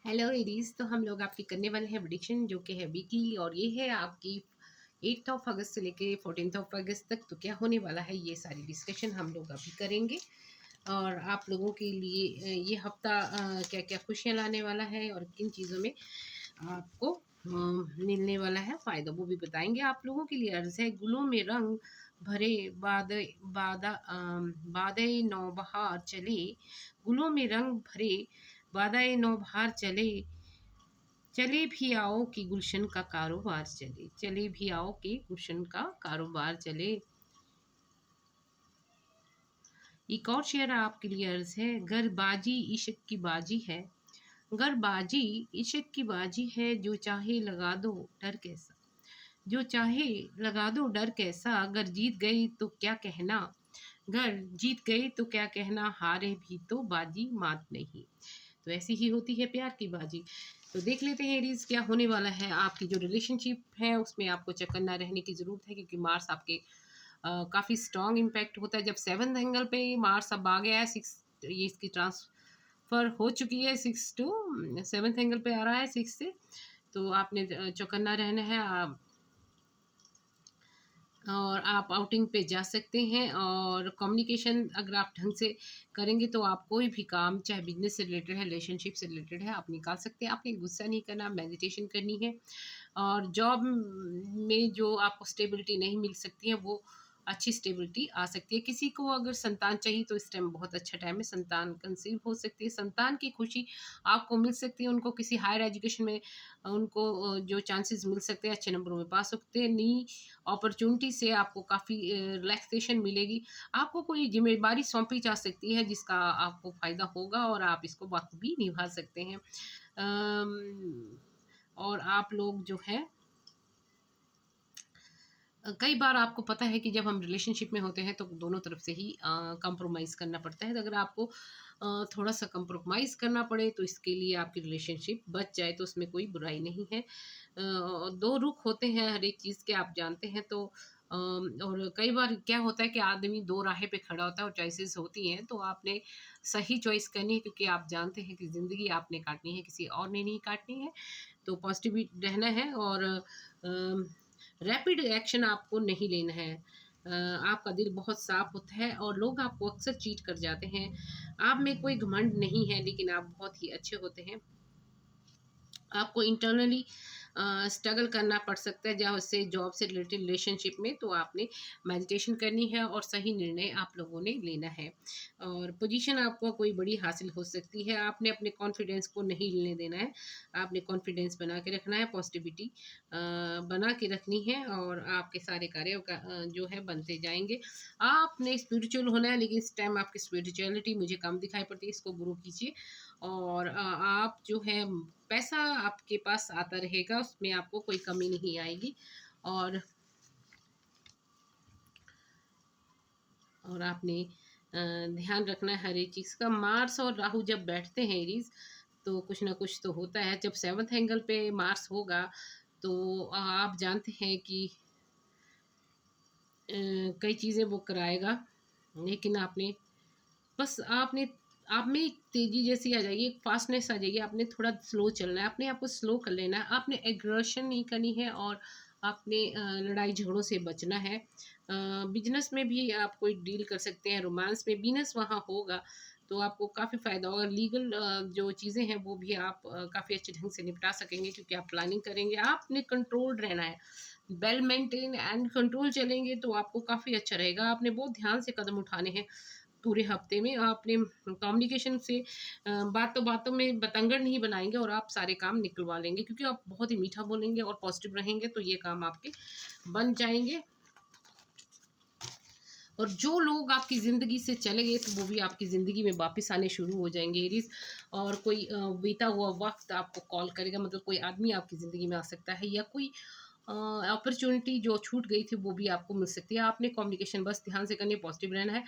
Hello Aries. तो हम लोग आपकी करने वाले हैं प्रेडिक्शन जो कि है वीकली, और ये है आपकी 8 ऑफ अगस्त से लेके 14 ऑफ अगस्त तक। तो क्या होने वाला है ये सारी डिस्कशन हम लोग अभी करेंगे। और आप लोगों के लिए ये हफ्ता क्या क्या खुशियाँ लाने वाला है और किन चीज़ों में आपको मिलने वाला है फ़ायदा, वो भी बताएंगे। आप लोगों के लिए अर्ज़ है, गुलों में रंग भरे बादे नौबहार चले, गुलों में रंग भरे बादाए नौबहार चले, चले भी आओ कि गुलशन का कारोबार चले, चले भी आओ कि गुलशन का कारोबार चले। एक और शेर आपके लिए अर्ज है, घर बाजी इश्क की बाजी है, घर बाजी इश्क की बाजी है, जो चाहे लगा दो डर कैसा, जो चाहे लगा दो डर कैसा, अगर जीत गई तो क्या कहना, घर जीत गए तो क्या कहना, हारे भी तो बाजी मात नहीं। तो ऐसी ही होती है प्यार की बाजी। तो देख लेते हैं एरीज क्या होने वाला है। आपकी जो रिलेशनशिप है उसमें आपको चौकन्ना रहने की ज़रूरत है, क्योंकि मार्स आपके काफ़ी स्ट्रॉन्ग इम्पैक्ट होता है। जब 7th एंगल पे मार्स अब आ गया है, 6 ये इसकी ट्रांसफ़र हो चुकी है, 6 टू 7th एंगल पे आ रहा है 6 से। तो आपने चौकन्ना रहना है और आप आउटिंग पे जा सकते हैं। और कम्युनिकेशन अगर आप ढंग से करेंगे तो आप कोई भी काम, चाहे बिजनेस से रिलेटेड है, रिलेशनशिप से रिलेटेड है, आप निकाल सकते हैं। आपने गुस्सा नहीं करना, मेडिटेशन करनी है। और जॉब में जो आपको स्टेबिलिटी नहीं मिल सकती है, वो अच्छी स्टेबिलिटी आ सकती है। किसी को अगर संतान चाहिए तो इस टाइम बहुत अच्छा टाइम है, संतान कंसीव हो सकती है, संतान की खुशी आपको मिल सकती है। उनको किसी हायर एजुकेशन में उनको जो चांसेस मिल सकते हैं, अच्छे नंबरों में पास हो सकते हैं। नी अपॉर्चुनिटी से आपको काफ़ी रिलैक्सेशन मिलेगी। आपको कोई जिम्मेदारी सौंपी जा सकती है जिसका आपको फ़ायदा होगा और आप इसको बखूबी निभा सकते हैं। और आप लोग जो है, कई बार आपको पता है कि जब हम रिलेशनशिप में होते हैं तो दोनों तरफ से ही कंप्रोमाइज़ करना पड़ता है। तो अगर आपको थोड़ा सा कंप्रोमाइज़ करना पड़े तो इसके लिए आपकी रिलेशनशिप बच जाए तो उसमें कोई बुराई नहीं है। दो रुख होते हैं हर एक चीज़ के, आप जानते हैं। तो और कई बार क्या होता है कि आदमी दो राहें पे खड़ा होता है और चॉइसेस होती हैं, तो आपने सही चॉइस करनी है, क्योंकि आप जानते हैं कि ज़िंदगी आपने काटनी है, किसी और ने नहीं काटनी है। तो पॉजिटिव भी रहना है और रैपिड एक्शन आपको नहीं लेना है। आपका दिल बहुत साफ होता है और लोग आपको अक्सर चीट कर जाते हैं। आप में कोई घमंड नहीं है, लेकिन आप बहुत ही अच्छे होते हैं। आपको इंटरनली स्ट्रगल करना पड़ सकता है, जहाँ से जॉब से रिलेटेड रिलेशनशिप में, तो आपने मेडिटेशन करनी है और सही निर्णय आप लोगों ने लेना है। और पोजीशन आपको कोई बड़ी हासिल हो सकती है। आपने अपने कॉन्फिडेंस को नहीं हिलने देना है, आपने कॉन्फिडेंस बना के रखना है, पॉजिटिविटी बना के रखनी है, और आपके सारे कार्य का जो है बनते जाएंगे। आपने स्पिरिचुअल होना है, लेकिन इस टाइम आपकी स्पिरिचुअलिटी मुझे कम दिखाई पड़ती है, इसको ग्रो कीजिए। और आप जो है, पैसा आपके पास आता रहेगा, उसमें आपको कोई कमी नहीं आएगी। और आपने ध्यान रखना है हर एक चीज़ का। मार्स और राहु जब बैठते हैं एरीज, तो कुछ ना कुछ तो होता है। जब 7th एंगल पे मार्स होगा तो आप जानते हैं कि कई चीज़ें वो कराएगा, लेकिन आपने बस आपने आप में एक तेज़ी जैसी आ जाएगी, एक फास्टनेस आ जाएगी। आपने थोड़ा स्लो चलना है, अपने आप को स्लो कर लेना है, आपने एग्रेशन नहीं करनी है, और आपने लड़ाई झगड़ों से बचना है। बिजनेस में भी आप कोई डील कर सकते हैं, रोमांस में बिजनेस वहाँ होगा तो आपको काफ़ी फ़ायदा होगा। लीगल जो चीज़ें हैं वो भी आप काफ़ी अच्छे ढंग से निपटा सकेंगे, क्योंकि आप प्लानिंग करेंगे। आपने कंट्रोल रहना है, वेल मेंटेन एंड कंट्रोल चलेंगे तो आपको काफ़ी अच्छा रहेगा। आपने बहुत ध्यान से कदम उठाने हैं पूरे हफ्ते में। आपने कम्युनिकेशन से बातों बातों में बतंगड़ नहीं बनाएंगे और आप सारे काम निकलवा लेंगे, क्योंकि आप बहुत ही मीठा बोलेंगे और पॉजिटिव रहेंगे, तो ये काम आपके बन जाएंगे। और जो लोग आपकी ज़िंदगी से चले गए तो वो भी आपकी ज़िंदगी में वापस आने शुरू हो जाएंगे एरीज। और कोई बीता हुआ वक्त आपको कॉल करेगा, मतलब कोई आदमी आपकी ज़िंदगी में आ सकता है, या कोई अपॉर्चुनिटी जो छूट गई थी वो भी आपको मिल सकती है। आपने कम्युनिकेशन बस ध्यान से करनी है, पॉजिटिव रहना है।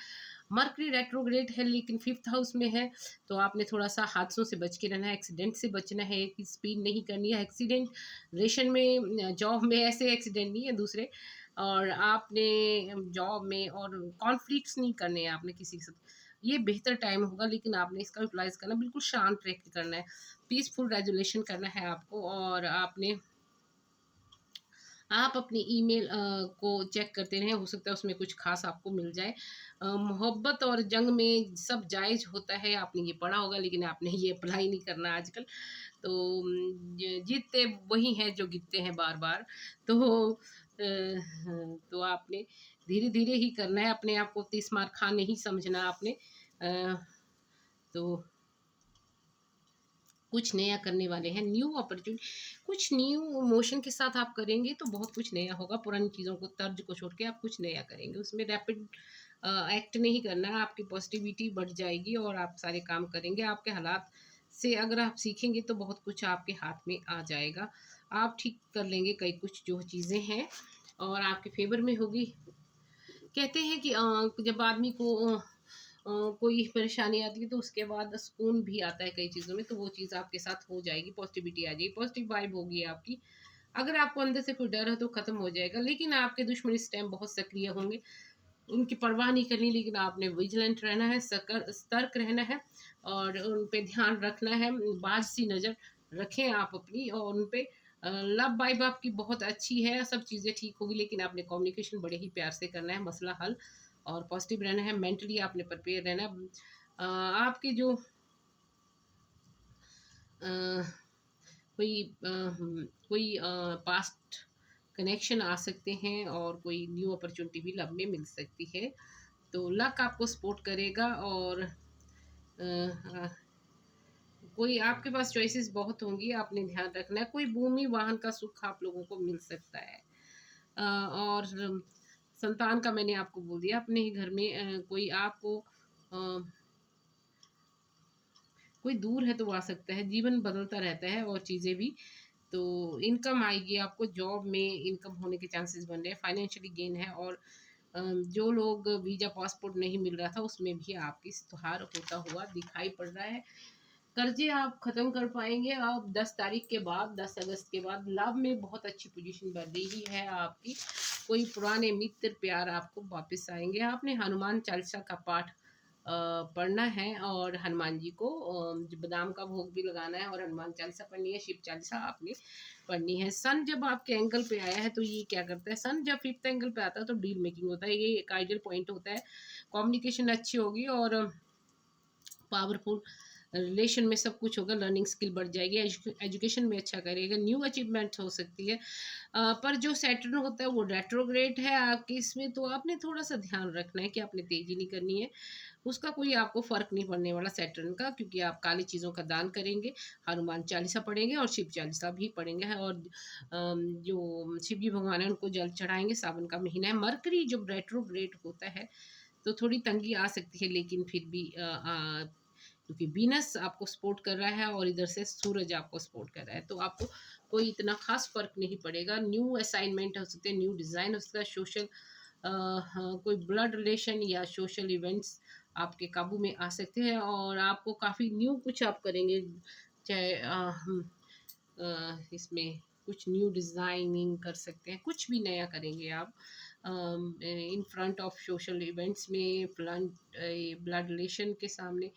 मर्करी रेट्रोग्रेड है, लेकिन 5th हाउस में है, तो आपने थोड़ा सा हादसों से बच के रहना है, एक्सीडेंट से बचना है, कि स्पीड नहीं करनी है। एक्सीडेंट रेशन में, जॉब में ऐसे एक्सीडेंट नहीं है दूसरे। और आपने जॉब में और कॉन्फ्लिक्ट्स नहीं करने हैं आपने किसी के साथ। ये बेहतर टाइम होगा, लेकिन आपने इसका यूटिलाइज़ करना बिल्कुल शांत रह के करना है। पीसफुल रेज़ोल्यूशन करना है आपको, और आप अपनी ईमेल को चेक करते रहें, हो सकता है उसमें कुछ ख़ास आपको मिल जाए। मोहब्बत और जंग में सब जायज़ होता है, आपने ये पढ़ा होगा, लेकिन आपने ये अप्लाई नहीं करना आजकल। तो जीतते वही हैं जो गिरते हैं बार-बार। तो तो आपने धीरे-धीरे ही करना है, अपने आप को 30 मार खा नहीं समझना आपने। अ, तो कुछ नया करने वाले हैं, न्यू अपॉर्च्युनिटी, कुछ न्यू मोशन के साथ आप करेंगे तो बहुत कुछ नया होगा। पुरानी चीज़ों को, तर्ज को छोड़ के आप कुछ नया करेंगे। उसमें रैपिड एक्ट नहीं करना है, आपकी पॉजिटिविटी बढ़ जाएगी और आप सारे काम करेंगे। आपके हालात से अगर आप सीखेंगे तो बहुत कुछ आपके हाथ में आ जाएगा। आप ठीक कर लेंगे कई कुछ जो चीज़ें हैं, और आपके फ़ेवर में होगी। कहते हैं कि जब आदमी को कोई परेशानी आती है तो उसके बाद सुकून भी आता है कई चीज़ों में, तो वो चीज़ आपके साथ हो जाएगी, पॉजिटिविटी आ जाएगी, पॉजिटिव वाइब होगी आपकी। अगर आपको अंदर से कोई डर है तो ख़त्म हो जाएगा, लेकिन आपके दुश्मन इस टाइम बहुत सक्रिय होंगे, उनकी परवाह नहीं करनी, लेकिन आपने विजिलेंट रहना है, सतर्क रहना है, और उन पे ध्यान रखना है। बाज सी नज़र रखें आप अपनी, और उन पे लव वाइब आपकी बहुत अच्छी है, सब चीज़ें ठीक होगी, लेकिन आपने कम्युनिकेशन बड़े ही प्यार से करना है, मसला हल, और पॉजिटिव रहना है, मेंटली आपने प्रिपेयर रहना है। आपके जो अ, कोई कोई पास्ट कनेक्शन आ सकते हैं, और कोई न्यू अपॉर्चुनिटी भी लव में मिल सकती है। तो लक आपको सपोर्ट करेगा, और कोई आपके पास चॉइसेस बहुत होंगी, आपने ध्यान रखना है। कोई भूमि वाहन का सुख आप लोगों को मिल सकता है। और संतान का मैंने आपको बोल दिया, अपने ही घर में कोई आपको कोई दूर है तो वो आ सकता है। जीवन बदलता रहता है, और चीज़ें भी। तो इनकम आएगी आपको, जॉब में इनकम होने के चांसेस बन रहे हैं, फाइनेंशियली गेन है। और जो लोग वीज़ा पासपोर्ट नहीं मिल रहा था उसमें भी आपकी सुधार होता हुआ दिखाई पड़ रहा है। कर्जे आप ख़त्म कर पाएँगे। आप 10 तारीख के बाद, 10 अगस्त के बाद लाभ में बहुत अच्छी पोजीशन बन रही है आपकी। कोई पुराने मित्र प्यार आपको वापस आएँगे। आपने हनुमान चालीसा का पाठ पढ़ना है, और हनुमान जी को जो बादाम का भोग भी लगाना है, और हनुमान चालीसा पढ़नी है, शिव चालीसा आपने पढ़नी है। सन जब आपके एंगल पे आया है तो ये क्या करता है, सन जब 5th एंगल पे आता है तो डील मेकिंग होता है। ये एक आइडियल पॉइंट होता है। कम्युनिकेशन अच्छी होगी, और पावरफुल रिलेशन में सब कुछ होगा। लर्निंग स्किल बढ़ जाएगी, एजुकेशन में अच्छा करेगा, न्यू अचीवमेंट हो सकती है। पर जो सैटर्न होता है वो रेट्रोग्रेड है आपके इसमें, तो आपने थोड़ा सा ध्यान रखना है कि आपने तेजी नहीं करनी है। उसका कोई आपको फ़र्क नहीं पड़ने वाला सैटर्न का, क्योंकि आप काली चीज़ों का दान करेंगे, हनुमान चालीसा पढ़ेंगे, और शिव चालीसा भी पढ़ेंगे हैं, और जो शिव जी भगवान हैं उनको जल चढ़ाएँगे। सावन का महीना है, मरकरी जब रेट्रोग्रेड होता है तो थोड़ी तंगी आ सकती है, लेकिन फिर भी क्योंकि वीनस आपको सपोर्ट कर रहा है, और इधर से सूरज आपको सपोर्ट कर रहा है, तो आपको कोई इतना खास फ़र्क नहीं पड़ेगा। न्यू असाइनमेंट हो सकते हैं, न्यू डिज़ाइन हो सकता है, सोशल हाँ, कोई ब्लड रिलेशन या सोशल इवेंट्स आपके काबू में आ सकते हैं, और आपको काफ़ी न्यू कुछ आप करेंगे। चाहे हम इसमें कुछ न्यू डिज़ाइनिंग कर सकते हैं, कुछ भी नया करेंगे आप in front of social events में, ब्लड रिलेशन के सामने।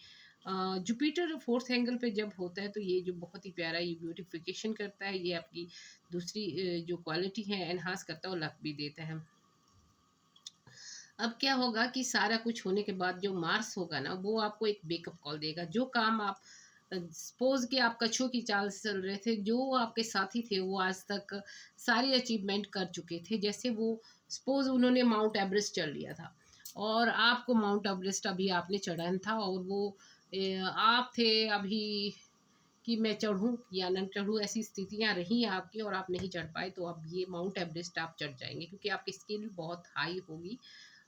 जुपिटर 4th एंगल पे जब होता है तो ये जो बहुत ही प्यारा, ये ब्यूटिफिकेशन करता है, ये आपकी दूसरी जो क्वालिटी है एनहांस करता है, और लक भी देता है। अब क्या होगा कि सारा कुछ होने के बाद जो मार्स होगा ना, वो आपको एक बेकअप कॉल देगा। जो काम आप सपोज़ कि आप कछुओं की चाल से चल रहे थे, जो आपके साथी थे वो आज तक सारी अचीवमेंट कर चुके थे। जैसे वो सपोज़ उन्होंने माउंट एवरेस्ट चढ़ लिया था, और आपको माउंट एवरेस्ट अभी आपने चढ़ाना था, और वो आप थे अभी कि मैं चढ़ूँ या ना चढ़ूँ, ऐसी स्थितियाँ रहीं आपकी और आप नहीं चढ़ पाए, तो अब ये माउंट एवरेस्ट आप चढ़ जाएँगे, क्योंकि आपकी स्किल बहुत हाई होगी।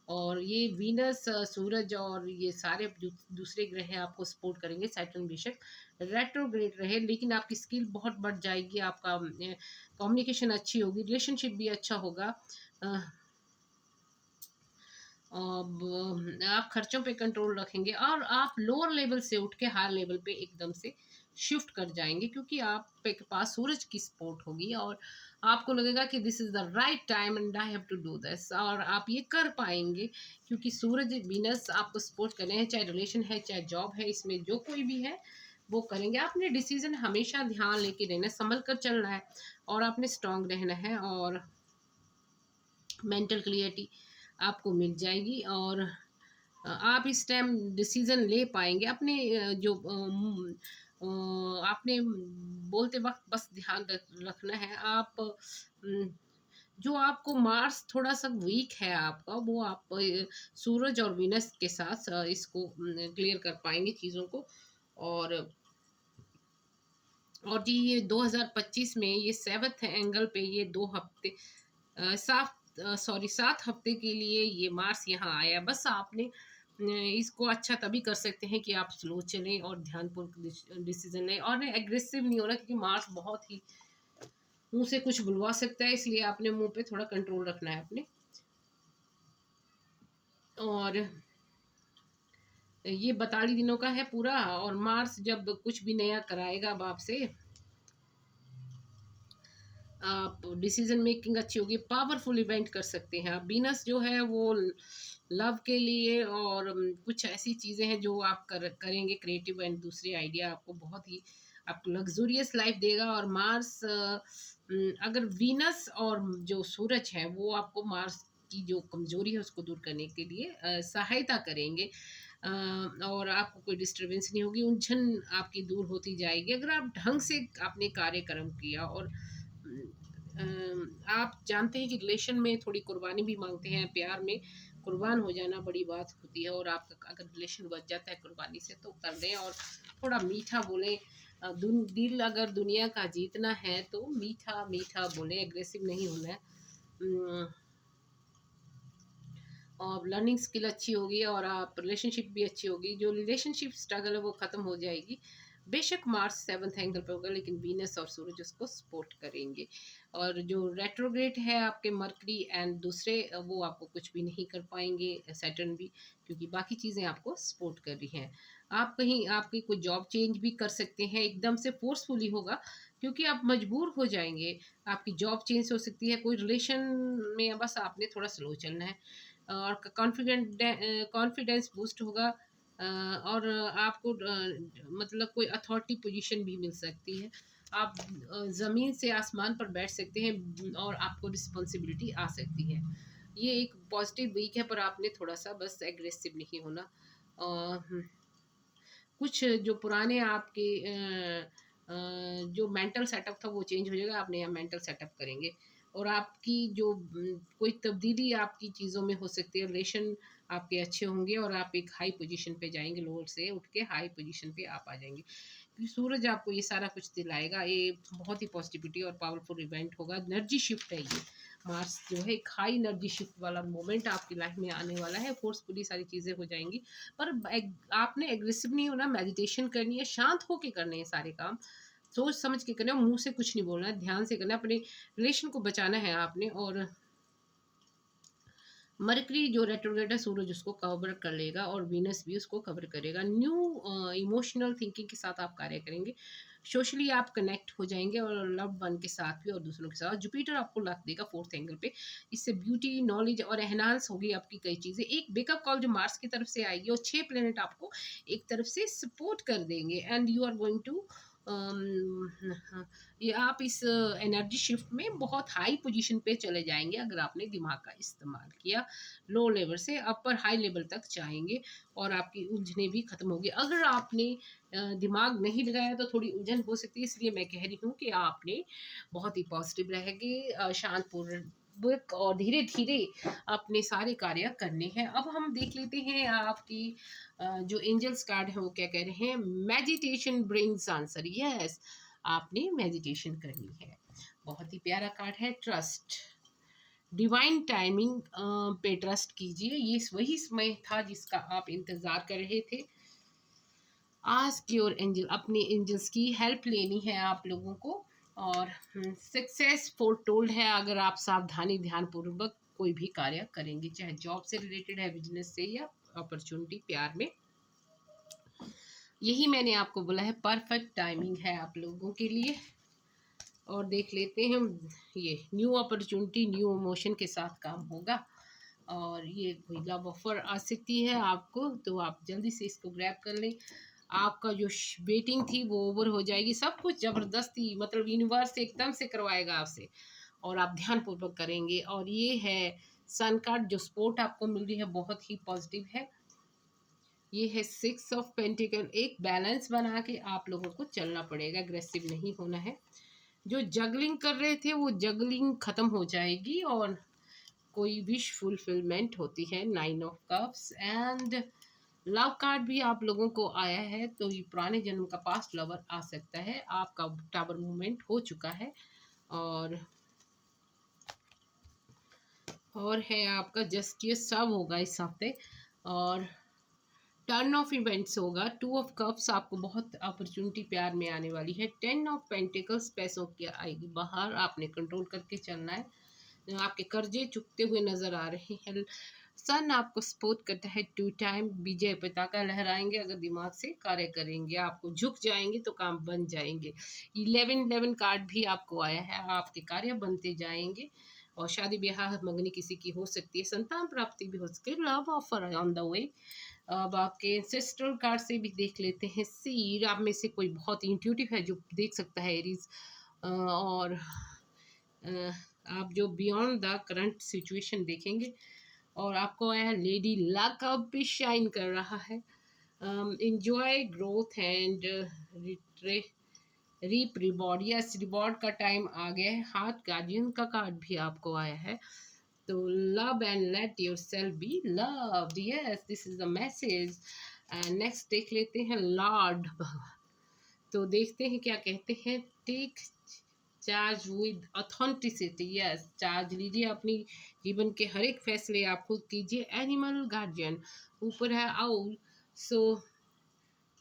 और ये वीनस, सूरज और ये सारे दूसरे ग्रह आपको सपोर्ट करेंगे। सैटर्न बेशक रेट्रोग्रेड रहे, लेकिन आपकी स्किल बहुत बढ़ जाएगी, आपका कम्युनिकेशन अच्छी होगी, रिलेशनशिप भी अच्छा होगा। अ, अब आप खर्चों पे कंट्रोल रखेंगे, और आप लोअर लेवल से उठ के हायर लेवल पे एकदम से शिफ्ट कर जाएंगे, क्योंकि आप के पास सूरज की सपोर्ट होगी और आपको लगेगा कि this is the right time and I have to do this, और आप ये कर पाएंगे क्योंकि सूरज वीनस आपको सपोर्ट कर रहे हैं, चाहे रिलेशन है चाहे जॉब है, इसमें जो कोई भी है वो करेंगे। आपने डिसीजन हमेशा ध्यान लेके रहना, संभल कर चलना है और आपने स्ट्रांग रहना है, और मेंटल क्लियरिटी आपको मिल जाएगी और आप इस टाइम डिसीजन ले पाएंगे अपने आपने बोलते वक्त बस ध्यान रखना है। आप जो आपको मार्स थोड़ा सा वीक है आपका, वो आप सूरज और वीनस के साथ इसको क्लियर कर पाएंगे चीज़ों को। और जी ये 2025 में ये 7th एंगल पे ये 2 हफ्ते सात हफ्ते के लिए ये मार्स यहाँ आया। बस आपने इसको अच्छा तभी कर सकते हैं कि आप स्लो चलें और ध्यानपूर्वक डिसीजन लें और एग्रेसिव नहीं होना, क्योंकि मार्स बहुत ही मुंह से कुछ बुलवा सकता है, इसलिए आपने मुंह पे थोड़ा कंट्रोल रखना है अपने। और ये 42 दिनों का है पूरा, और मार्स जब कुछ भी नया कराएगा अब आपसे, आप डिसीजन मेकिंग अच्छी होगी, पावरफुल इवेंट कर सकते हैं आप। वीनस जो है वो लव के लिए और कुछ ऐसी चीज़ें हैं जो आप करेंगे क्रिएटिव एंड दूसरे आइडिया आपको बहुत ही आपको लग्जूरियस लाइफ देगा। और मार्स अगर वीनस और जो सूरज है वो आपको मार्स की जो कमजोरी है उसको दूर करने के लिए सहायता करेंगे, और आपको कोई डिस्टरबेंस नहीं होगी, उलझन आपकी दूर होती जाएगी अगर आप ढंग से आपने कार्यक्रम किया। और आप जानते हैं कि रिलेशन में थोड़ी कुर्बानी भी मांगते हैं, प्यार में कुर्बान हो जाना बड़ी बात होती है, और आपका अगर रिलेशन बच जाता है कुर्बानी से तो कर दें और थोड़ा मीठा बोलें। दिल अगर दुनिया का जीतना है तो मीठा मीठा बोलें, एग्रेसिव नहीं होना है। और लर्निंग स्किल अच्छी होगी और आप रिलेशनशिप भी अच्छी होगी, जो रिलेशनशिप स्ट्रगल है वो ख़त्म हो जाएगी। बेशक मार्स 7th एंगल पे होगा, लेकिन वीनस और सूरज उसको सपोर्ट करेंगे। और जो रेट्रोग्रेड है आपके मरकरी एंड दूसरे, वो आपको कुछ भी नहीं कर पाएंगे, सैटर्न भी, क्योंकि बाकी चीज़ें आपको सपोर्ट कर रही हैं। आप कहीं आपकी कोई जॉब चेंज भी कर सकते हैं, एकदम से फोर्सफुली होगा क्योंकि आप मजबूर हो जाएंगे, आपकी जॉब चेंज हो सकती है। कोई रिलेशन में बस आपने थोड़ा स्लो चलना है और कॉन्फिडेंस बूस्ट होगा, और आपको मतलब कोई अथॉरिटी पोजीशन भी मिल सकती है। आप ज़मीन से आसमान पर बैठ सकते हैं और आपको रिस्पॉन्सिबिलिटी आ सकती है। ये एक पॉजिटिव वीक है, पर आपने थोड़ा सा बस एग्रेसिव नहीं होना। कुछ जो पुराने आपके जो मेंटल सेटअप था वो चेंज हो जाएगा, आप नया मेंटल सेटअप करेंगे। और आपकी जो कोई तब्दीली आपकी चीज़ों में हो सकती है, रिलेशन आपके अच्छे होंगे और आप एक हाई पोजीशन पे जाएंगे, लोअर से उठ के हाई पोजीशन पे आप आ जाएंगे, क्योंकि सूरज आपको ये सारा कुछ दिलाएगा। ये बहुत ही पॉजिटिविटी और पावरफुल इवेंट होगा, एनर्जी शिफ्ट है ये। मार्स जो है एक हाई एनर्जी शिफ्ट वाला मोमेंट आपकी लाइफ में आने वाला है, फोर्सफुली सारी चीज़ें हो जाएंगी। पर आपने एग्रेसिव नहीं होना, मेडिटेशन करनी है, शांत होके करने हैं सारे काम, सोच समझ के करना है, मुंह से कुछ नहीं बोलना है, ध्यान से करना है, अपने रिलेशन को बचाना है आपने। और मरकरी जो रेट्रोग्रेड है सूरज उसको कवर कर लेगा और वीनस भी उसको कवर करेगा। न्यू इमोशनल थिंकिंग के साथ आप कार्य करेंगे, सोशली आप कनेक्ट हो जाएंगे और लव वन के साथ भी और दूसरों के साथ। जुपिटर आपको लक देगा 4th एंगल पे, इससे ब्यूटी नॉलेज और एनहांस होगी आपकी कई चीज़ें। एक बेकअप कॉल जो मार्स की तरफ से आएगी और 6 प्लेनेट आपको एक तरफ से सपोर्ट कर देंगे and you are going to ये आप इस एनर्जी शिफ्ट में बहुत हाई पोजीशन पे चले जाएंगे अगर आपने दिमाग का इस्तेमाल किया। लो लेवल से अपर हाई लेवल तक जाएंगे और आपकी उलझने भी खत्म होगी। अगर आपने दिमाग नहीं लगाया तो थोड़ी उलझन हो सकती है, इसलिए मैं कह रही हूँ कि आपने बहुत ही पॉजिटिव रहेंगे, शांतपूर्वक और धीरे धीरे अपने सारे कार्य करने हैं। अब हम देख लेते हैं आपकी जो एंजल्स कार्ड है वो क्या कह रहे हैं। मेडिटेशन ब्रिंग्स आंसर, यस आपने मेडिटेशन करनी है। बहुत ही प्यारा कार्ड है, ट्रस्ट, डिवाइन टाइमिंग पे ट्रस्ट कीजिए, ये वही समय था जिसका आप इंतज़ार कर रहे थे। आस्क योर एंजल, अपने एंजल्स की हेल्प लेनी है आप लोगों को। और सक्सेस फोरटोल्ड है अगर आप सावधानी ध्यानपूर्वक कोई भी कार्य करेंगे, चाहे जॉब से रिलेटेड है, बिजनेस से, या अपॉर्चुनिटी प्यार में। यही मैंने आपको बोला है, परफेक्ट टाइमिंग है आप लोगों के लिए। और देख लेते हैं हम, ये न्यू अपॉर्चुनिटी न्यू इमोशन के साथ काम होगा। और ये कोई लव ऑफर आ सकती है आपको, तो आप जल्दी से इसको ग्रैब कर लें। आपका जो वेटिंग थी वो ओवर हो जाएगी, सब कुछ ज़बरदस्ती मतलब यूनिवर्स एकदम से करवाएगा आपसे, और आप ध्यानपूर्वक करेंगे। और ये है सन कार्ड, जो सपोर्ट आपको मिल रही है बहुत ही पॉजिटिव है। ये है 6 ऑफ पेंटिकल, एक बैलेंस बना के आप लोगों को चलना पड़ेगा, अग्रेसिव नहीं होना है। जो जगलिंग कर रहे थे वो जगलिंग ख़त्म हो जाएगी, और कोई विश फुलफिलमेंट होती है। 9 of cups and love card भी आप लोगों को आया है, तो ये पुराने जन्म का पास्ट लवर आ सकता है। आपका टावर मूवमेंट हो चुका है। और है आपका जस्टिस सब होगा इस हफ्ते, और टर्न ऑफ इवेंट्स होगा। 2 ऑफ कप्स, आपको बहुत अपॉर्चुनिटी प्यार में आने वाली है। 10 ऑफ पेंटिकल्स, पैसों की आएगी बाहर, आपने कंट्रोल करके चलना है। आपके कर्जे चुकते हुए नजर आ रहे हैं। सन आपको सपोर्ट करता है 2 टाइम, विजय पताका लहराएंगे अगर दिमाग से कार्य करेंगे, आपको झुक जाएंगे तो काम बन जाएंगे। 11 कार्ड भी आपको आया है, आपके कार्य बनते जाएंगे। और शादी ब्याह मंगनी किसी की हो सकती है, संतान प्राप्ति भी हो सकती है, love offer on the way. अब आपके सिस्टर कार्ड से भी देख लेते हैं। सीर, आप में से कोई बहुत इंट्यूटिव है जो देख सकता है एरीज। और आप जो बियॉन्ड द करंट सिचुएशन देखेंगे। और आपको आया है लेडी लक, अब भी शाइन कर रहा है। Enjoy growth and reap reward, yes reward का टाइम आ गया है। हाथ गार्जियन का कार्ड भी आपको आया है। तो love and let your self be loved, yes this is the message. And next देख लेते हैं लॉर्ड। तो देखते हैं क्या कहते हैं। Take charge with authenticity, yes charge लीजिए, अपनी जीवन के हर एक फैसले आप खुद कीजिए। एनिमल गार्जियन ऊपर है owl, so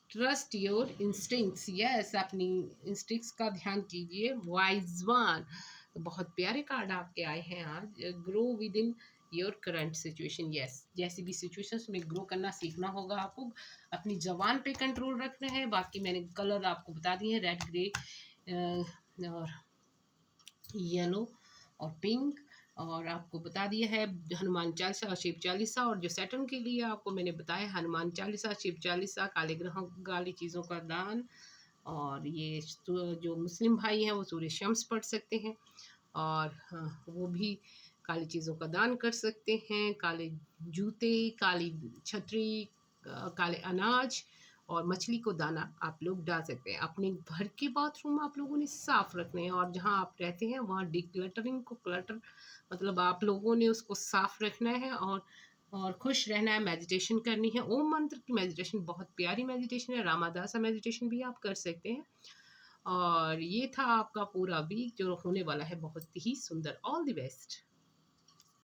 trust your instincts, yes अपनी इंस्टिंक्ट्स का ध्यान कीजिए। वाइज वन, बहुत प्यारे कार्ड आपके आए हैं आज। Grow with in your current situation, yes जैसी भी सिचुएशंस में ग्रो करना सीखना होगा आपको। अपनी जबान पे कंट्रोल रखना है। बाकी मैंने कलर आपको बता दिए हैं, रेड ग्रे और येलो और पिंक। और आपको बता दिया है हनुमान चालीसा और शिव चालीसा। और जो सैटर्न के लिए आपको मैंने बताया हनुमान चालीसा, शिव चालीसा, काले ग्रहों काली चीज़ों का दान। और ये जो मुस्लिम भाई हैं वो सूर्य शम्स पढ़ सकते हैं, और हाँ, वो भी काली चीज़ों का दान कर सकते हैं। काले जूते, काली छतरी, काले अनाज और मछली को दाना आप लोग डाल सकते हैं। अपने घर के बाथरूम आप लोगों ने साफ रखने हैं, और जहाँ आप रहते हैं वहाँ डिक्लटरिंग को क्लटर मतलब आप लोगों ने उसको साफ रखना है, और खुश रहना है। मेडिटेशन करनी है, ओम मंत्र की मेडिटेशन बहुत प्यारी मेडिटेशन है। रामादासा मेडिटेशन भी आप कर सकते हैं। और ये था आपका पूरा वीक जो होने वाला है बहुत ही सुंदर। All the best.